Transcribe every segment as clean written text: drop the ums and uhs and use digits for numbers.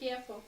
careful.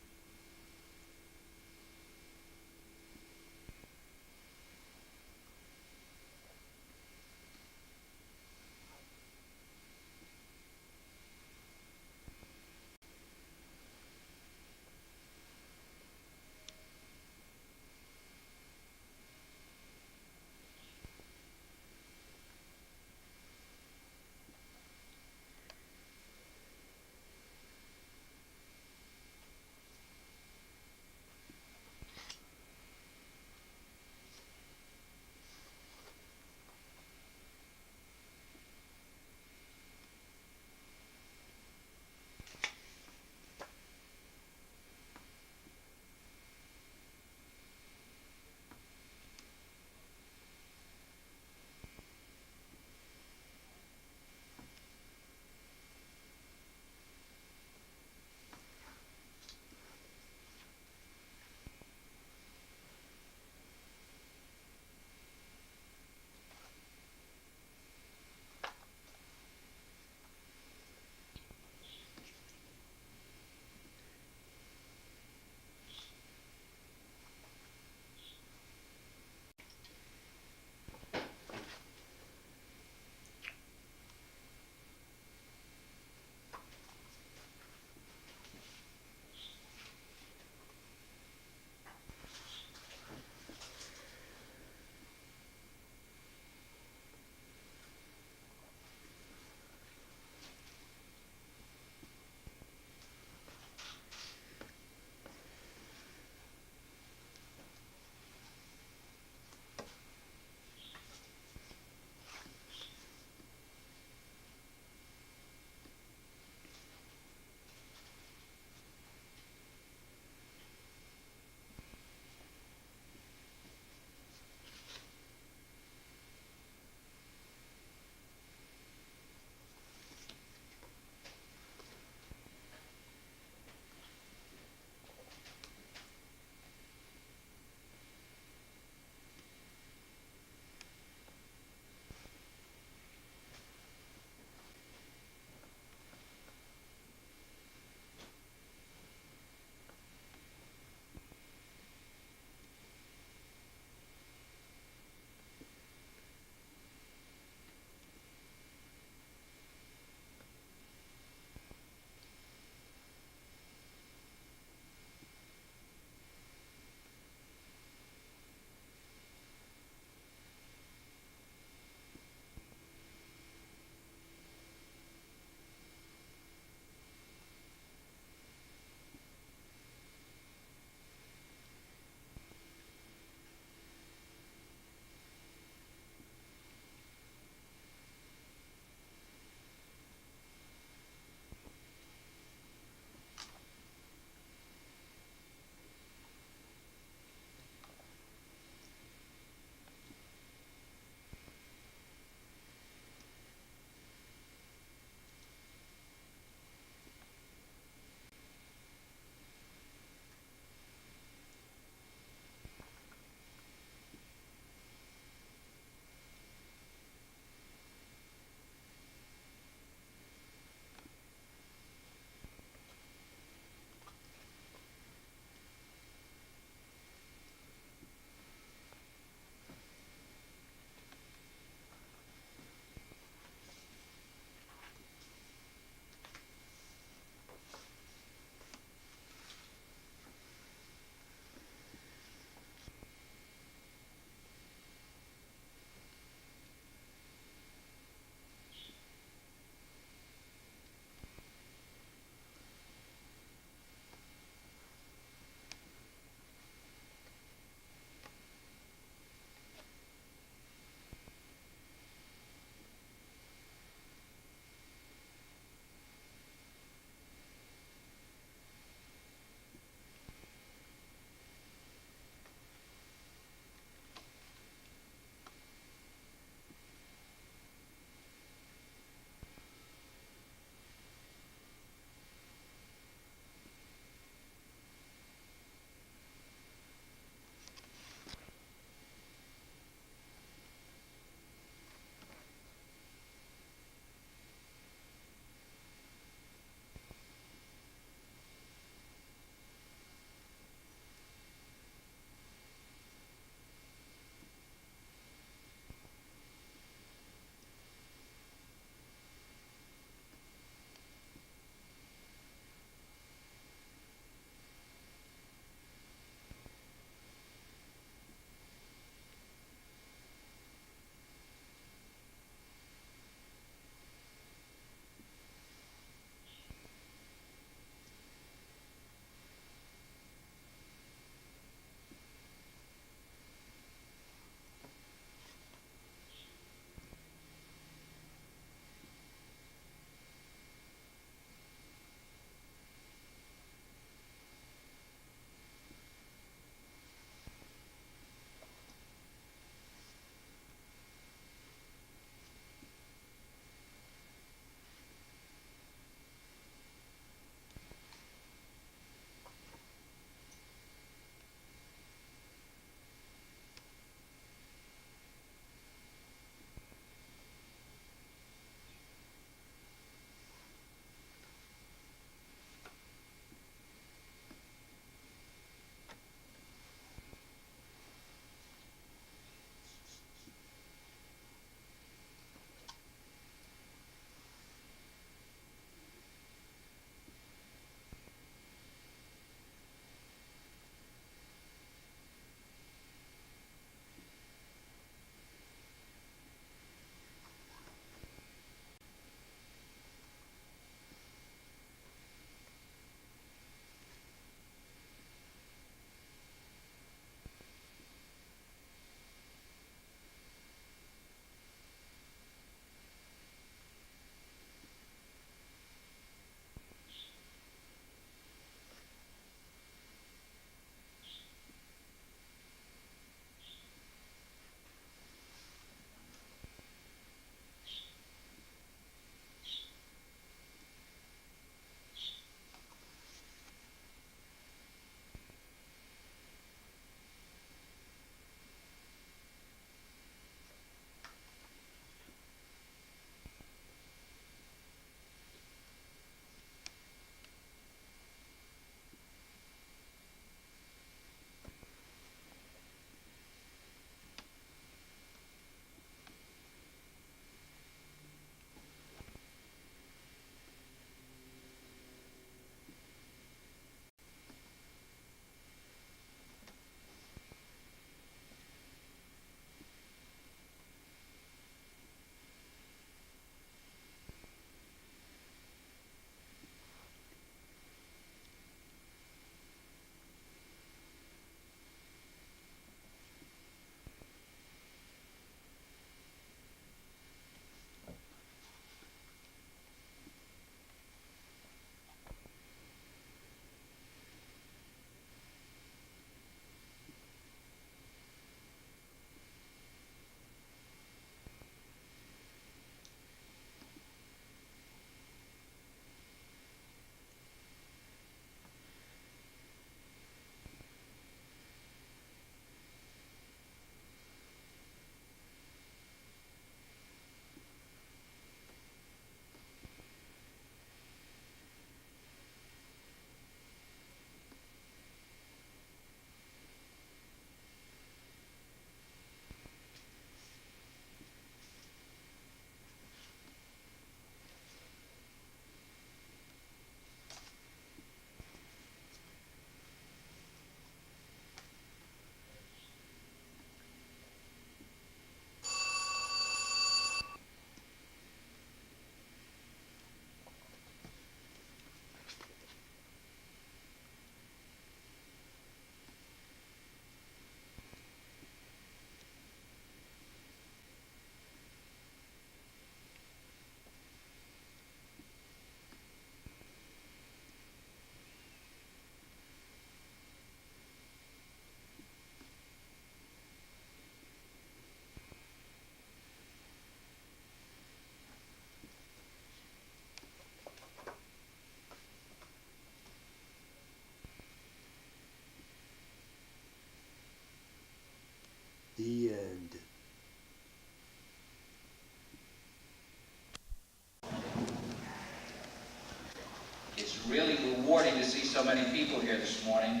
many people here this morning.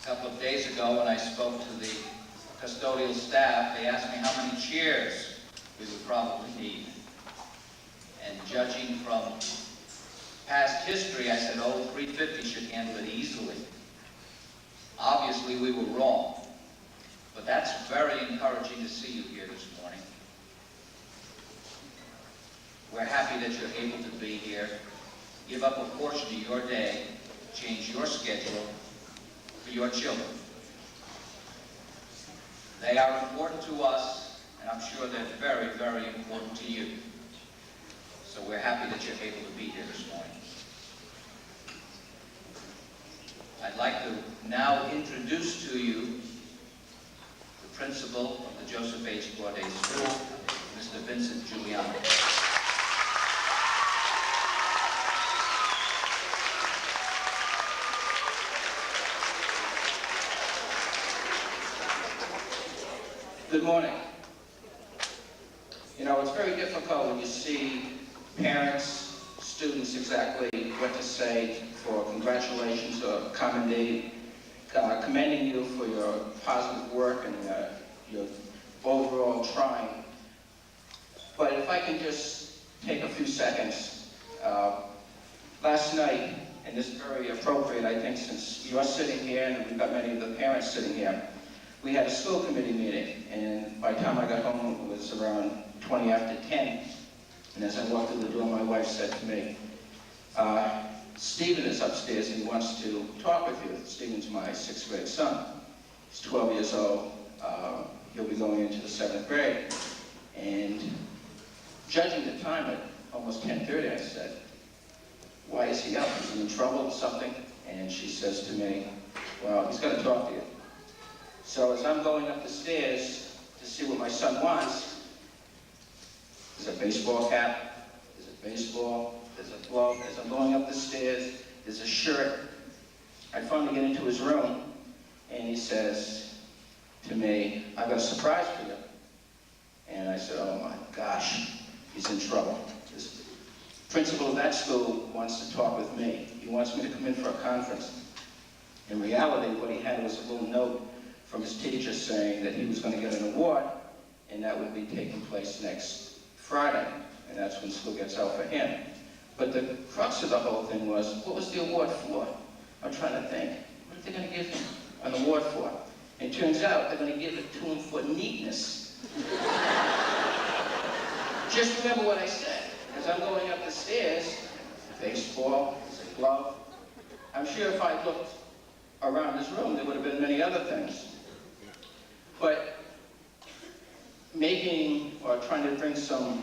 A couple of days ago when I spoke to the custodial staff, they asked me how many chairs we would probably need. And judging from past history, I said, oh, 350 should handle it easily. Obviously, we were wrong. But that's very encouraging to see you here this morning. We're happy that you're able to be here. Give up a portion of your day, change your schedule for your children. They are important to us, and I'm sure they're very, very important to you. So we're happy that you're able to be here this morning. I'd like to now introduce to you the principal of the Joseph H. Corday School, Mr. Vincent Giuliano. Good morning. You know, it's very difficult when you see parents, students exactly what to say for congratulations or commending you for your positive work and your overall trying. But if I can just take a few seconds. Last night, and this is very appropriate, I think, since you're sitting here and we've got many of the parents sitting here, we had a school committee meeting, and by the time I got home, it was around 20 after 10. And as I walked through the door, my wife said to me, Stephen is upstairs and he wants to talk with you. Stephen's my 6th grade son. He's 12 years old. He'll be going into the 7th grade. And judging the time at almost 10:30, I said, why is he up? Is he in trouble or something? And she says to me, well, he's going to talk to you. So as I'm going up the stairs to see what my son wants, there's a baseball cap, there's a baseball, there's a glove. As I'm going up the stairs, there's a shirt. I finally get into his room, and he says to me, I've got a surprise for you. And I said, oh my gosh, he's in trouble. This principal of that school wants to talk with me. He wants me to come in for a conference. In reality, what he had was a little note from his teacher saying that he was going to get an award, and that would be taking place next Friday, and that's when school gets out for him. But the crux of the whole thing was, what was the award for? I'm trying to think, what are they going to give him an award for? And it turns out they're going to give it to him for neatness. Just remember what I said. As I'm going up the stairs, baseball, a glove. I'm sure if I looked around this room, there would have been many other things. But making or trying to bring some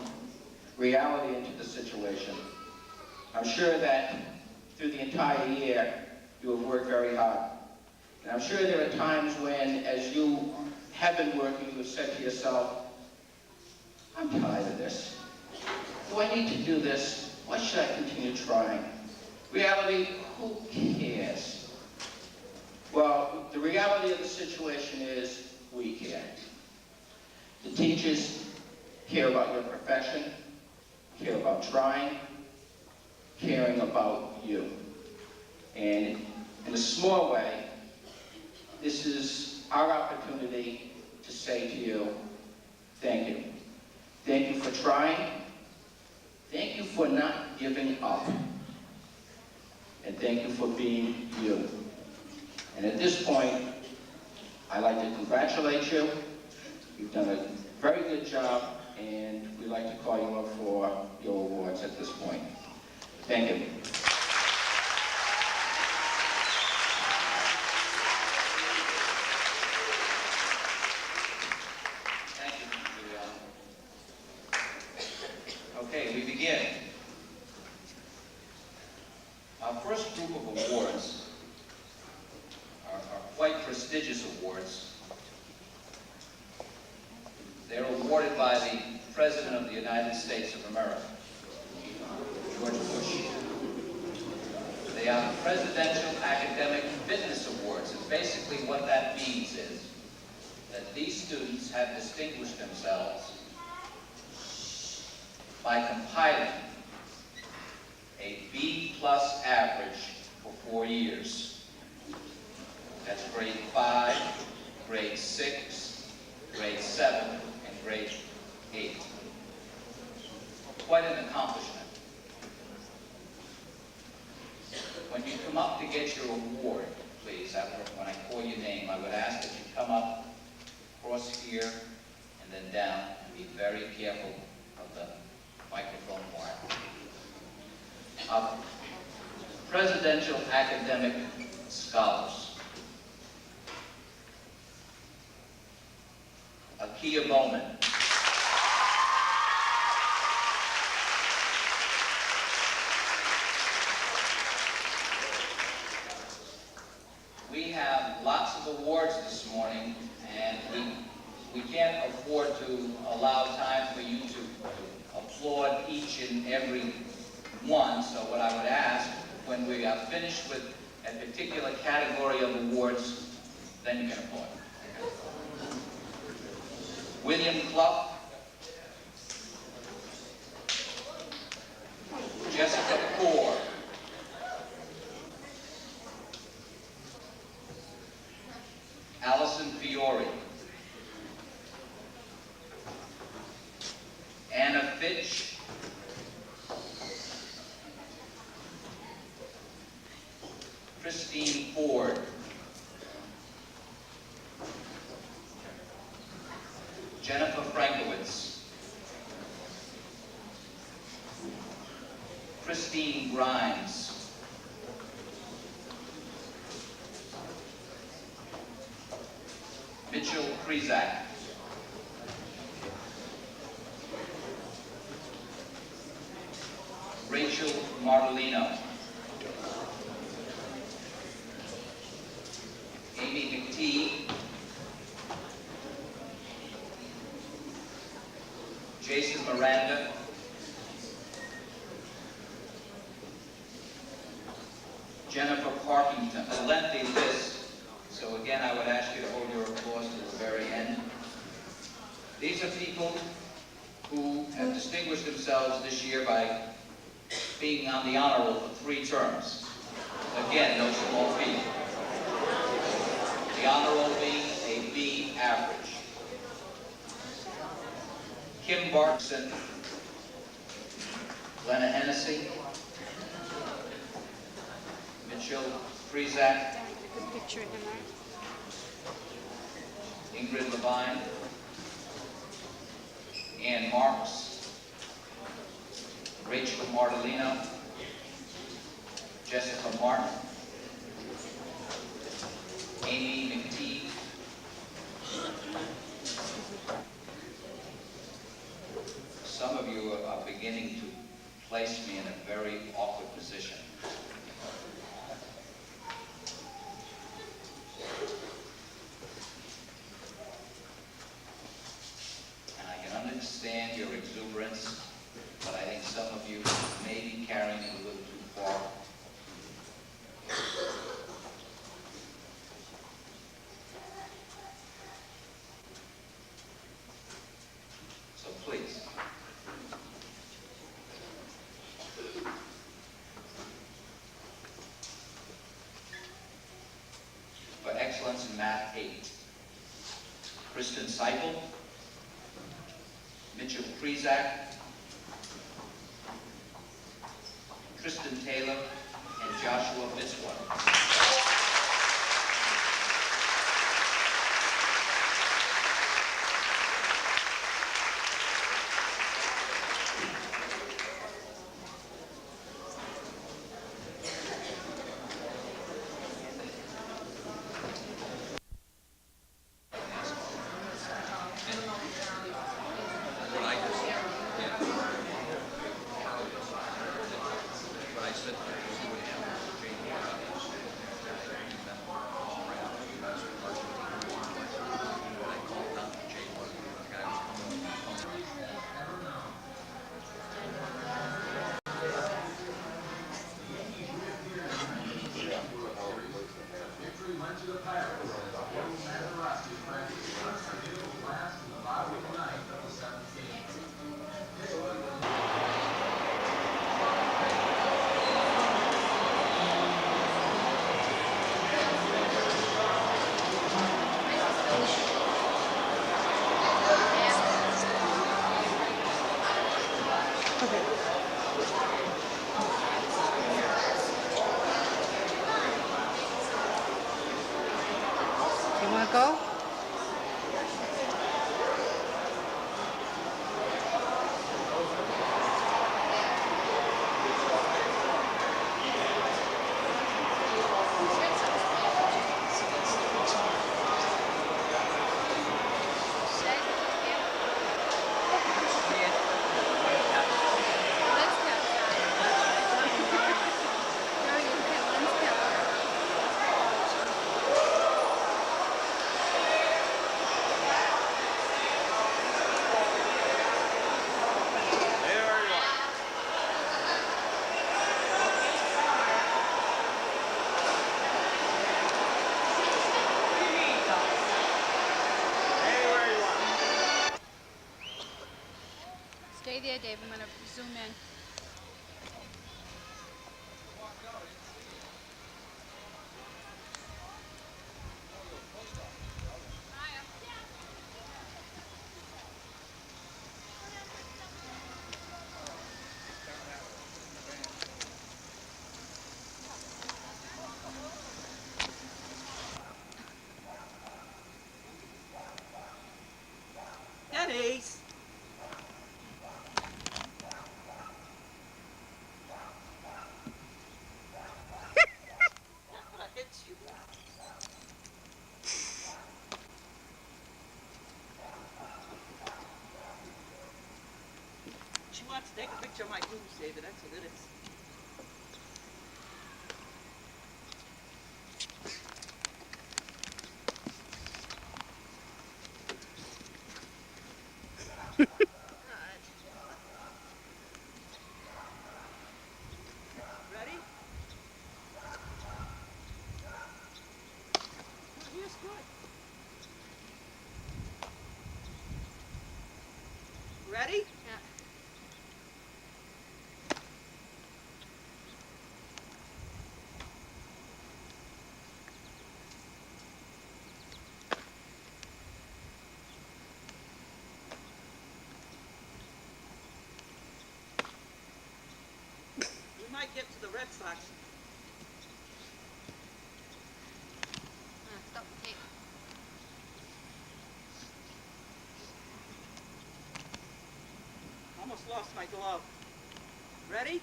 reality into the situation, I'm sure that through the entire year, you have worked very hard. And I'm sure there are times when, as you have been working, you have said to yourself, I'm tired of this. Do I need to do this? Why should I continue trying? Reality, who cares? Well, the reality of the situation is we care. The teachers care about your profession, care about trying, caring about you. And in a small way, this is our opportunity to say to you, thank you. Thank you for trying. Thank you for not giving up. And thank you for being you. And at this point, I'd like to congratulate you. You've done a very good job, and we'd like to call you up for your awards at this point. Thank you. Thank you, Mr. Giuliano. Okay, we begin. Our first group of awards are quite prestigious awards. They're awarded by the President of the United States of America, George Bush. They are the Presidential Academic Fitness Awards, and basically what that means is that these students have distinguished themselves by compiling a B+ average for 4 years. That's grade 5, grade 6, grade 7, and grade 8. Quite an accomplishment. When you come up to get your award, please, when I call your name, I would ask that you come up, cross here, and then down, and be very careful of the microphone wire. Presidential Academic Scholars. Akia Bowman. We have lots of awards this morning, and we can't afford to allow time for you to applaud each and every one. So what I would ask, when we are finished with a particular category of awards, then you can applaud. William Clough, Jessica Poor, Allison Fiore, Anna Fitch, Christine Ford, Jennifer Frankowitz, Christine Grimes, Mitchell Krizak, Rachel Martellino, Amy McTee, Jason Miranda, Jennifer Parkington. A lengthy list, so again I would ask you to hold your applause to the very end. These are people who have distinguished themselves this year by being on the honor roll for 3 terms. Again, no small feat. The honor roll being a B average. Kim Barkson, Glenna Hennessy, Mitchell Krizak, Ingrid Levine, Ann Marks, Rachel Martellino, Jessica Martin, Amy McTee, some of you are beginning to place me in a very awkward position. And I can understand your exuberance, but I think some of you may be carrying it a little too far. So please, for excellence in Math 8, Kristen Seipel, Mitchell Krizak, Tristan Taylor, and Joshua Fitzwater. You want to go? Stay there, Dave. I'm going to zoom in. Denny's. I hit you. She wants to take a picture of my boobs, David. That's what it is. Ready? Oh, here's good. Ready? Yeah. We might get to the Red Sox. Stop the tape. Almost lost my glove. Ready?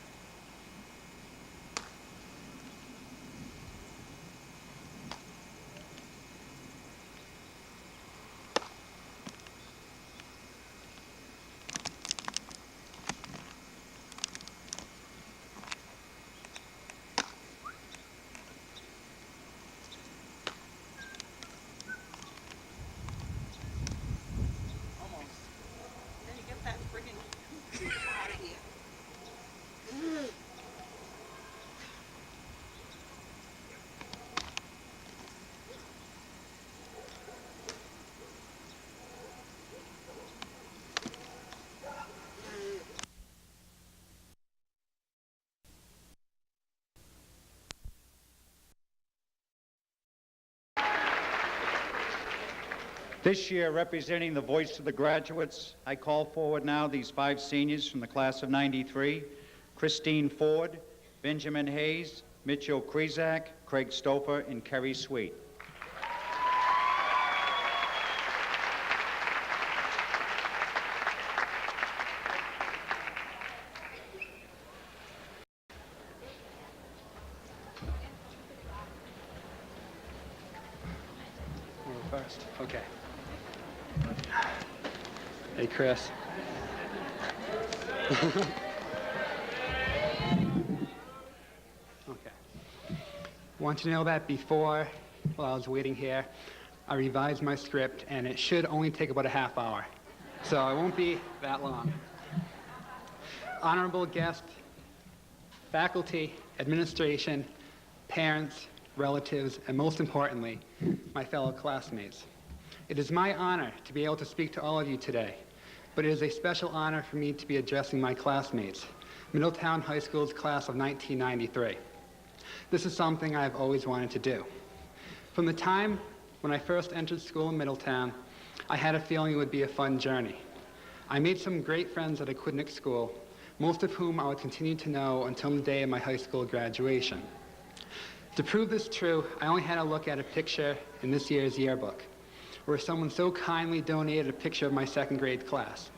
Almost. Then you get that friggin' out of here. This year, representing the voice of the graduates, I call forward now these 5 seniors from the class of '93, Christine Ford, Benjamin Hayes, Mitchell Krezak, Craig Stouffer, and Kerry Sweet. First, okay. Hey, Chris. Okay. Want you to know that before, while I was waiting here, I revised my script, and it should only take about a half hour. So it won't be that long. Honorable guest, faculty, administration, parents, relatives, and most importantly, my fellow classmates. It is my honor to be able to speak to all of you today, but it is a special honor for me to be addressing my classmates, Middletown High School's class of 1993. This is something I've always wanted to do. From the time when I first entered school in Middletown, I had a feeling it would be a fun journey. I made some great friends at Aquidneck School, most of whom I would continue to know until the day of my high school graduation. To prove this true, I only had to look at a picture in this year's yearbook, where someone so kindly donated a picture of my second grade class.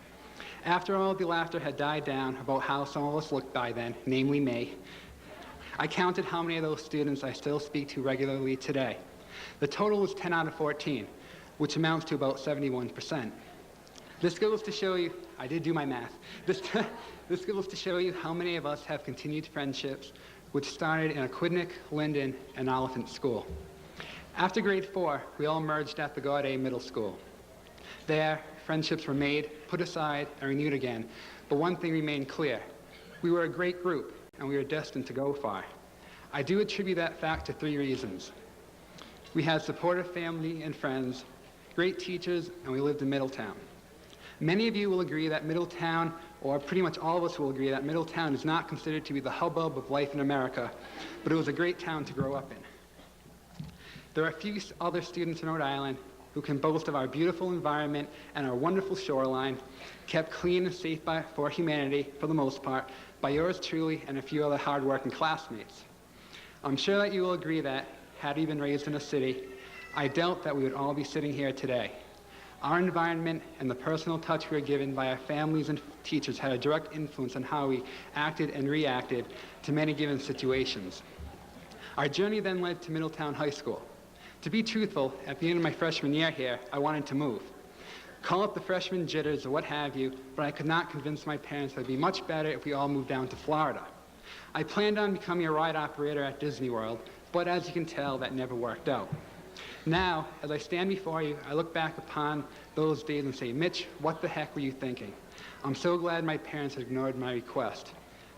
After all the laughter had died down about how some of us looked by then, namely me, I counted how many of those students I still speak to regularly today. The total was 10 out of 14, which amounts to about 71%. This goes to show you, I did do my math, this goes to show you how many of us have continued friendships which started in Aquidneck, Linden, and Oliphant School. After grade 4, we all merged at the Gaudet Middle School. There, friendships were made, put aside, and renewed again, but one thing remained clear. We were a great group, and we were destined to go far. I do attribute that fact to 3 reasons. We had supportive family and friends, great teachers, and we lived in Middletown. Many of you will agree that Middletown, or pretty much all of us will agree that Middletown is not considered to be the hubbub of life in America, but it was a great town to grow up in. There are a few other students in Rhode Island who can boast of our beautiful environment and our wonderful shoreline, kept clean and safe for humanity, for the most part, by yours truly and a few other hard-working classmates. I'm sure that you will agree that, had we been raised in a city, I doubt that we would all be sitting here today. Our environment and the personal touch we were given by our families and teachers had a direct influence on how we acted and reacted to many given situations. Our journey then led to Middletown High School. To be truthful, at the end of my freshman year here, I wanted to move. Call it the freshman jitters or what have you, but I could not convince my parents that it would be much better if we all moved down to Florida. I planned on becoming a ride operator at Disney World, but as you can tell, that never worked out. Now, as I stand before you, I look back upon those days and say, Mitch, what the heck were you thinking? I'm so glad my parents had ignored my request.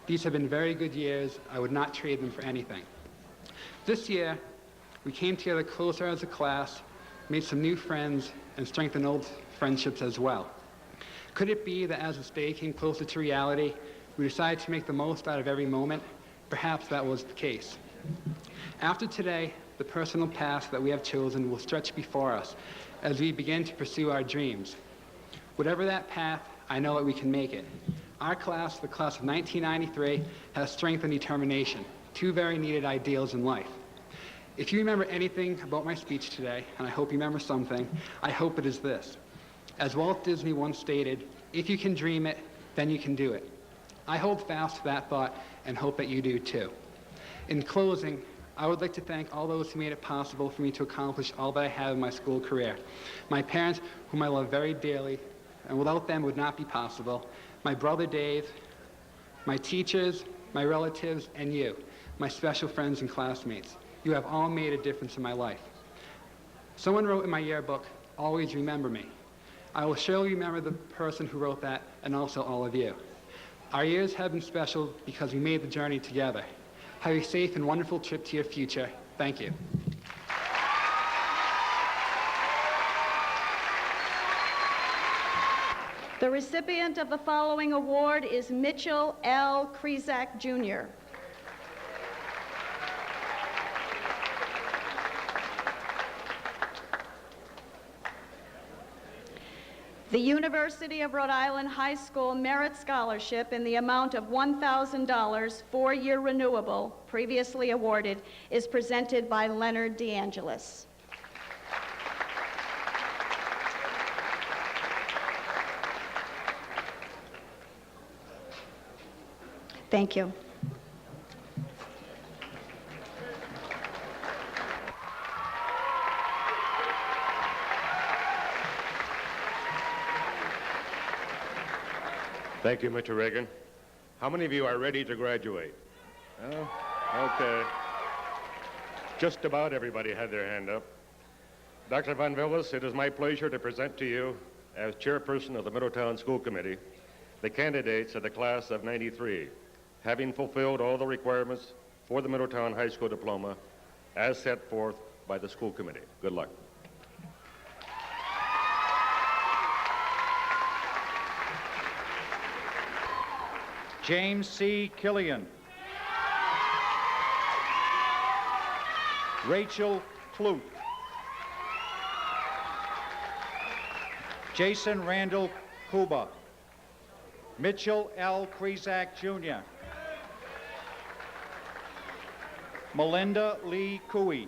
These have been very good years. I would not trade them for anything. This year, we came together closer as a class, made some new friends, and strengthened old friendships as well. Could it be that as this day came closer to reality, we decided to make the most out of every moment? Perhaps that was the case. After today, the personal path that we have chosen will stretch before us as we begin to pursue our dreams. Whatever that path, I know that we can make it. Our class, the class of 1993, has strength and determination, 2 very needed ideals in life. If you remember anything about my speech today, and I hope you remember something, I hope it is this. As Walt Disney once stated, if you can dream it, then you can do it. I hold fast to that thought and hope that you do too. In closing, I would like to thank all those who made it possible for me to accomplish all that I have in my school career. My parents, whom I love very dearly, and without them would not be possible. My brother Dave, my teachers, my relatives, and you, my special friends and classmates. You have all made a difference in my life. Someone wrote in my yearbook, always remember me. I will surely remember the person who wrote that, and also all of you. Our years have been special because we made the journey together. Have a safe and wonderful trip to your future. Thank you. The recipient of the following award is Mitchell L. Krizak, Jr. The University of Rhode Island High School Merit Scholarship in the amount of $1,000, 4-year renewable, previously awarded, is presented by Leonard DeAngelis. Thank you. Thank you, Mr. Reagan. How many of you are ready to graduate? Oh, okay. Just about everybody had their hand up. Dr. Van Villis, it is my pleasure to present to you, as chairperson of the Middletown School Committee, the candidates of the class of '93, having fulfilled all the requirements for the Middletown High School diploma as set forth by the school committee. Good luck. James C. Killian. Rachel Clute. Jason Randall Kuba. Mitchell L. Krizak, Jr. Melinda Lee Cooey.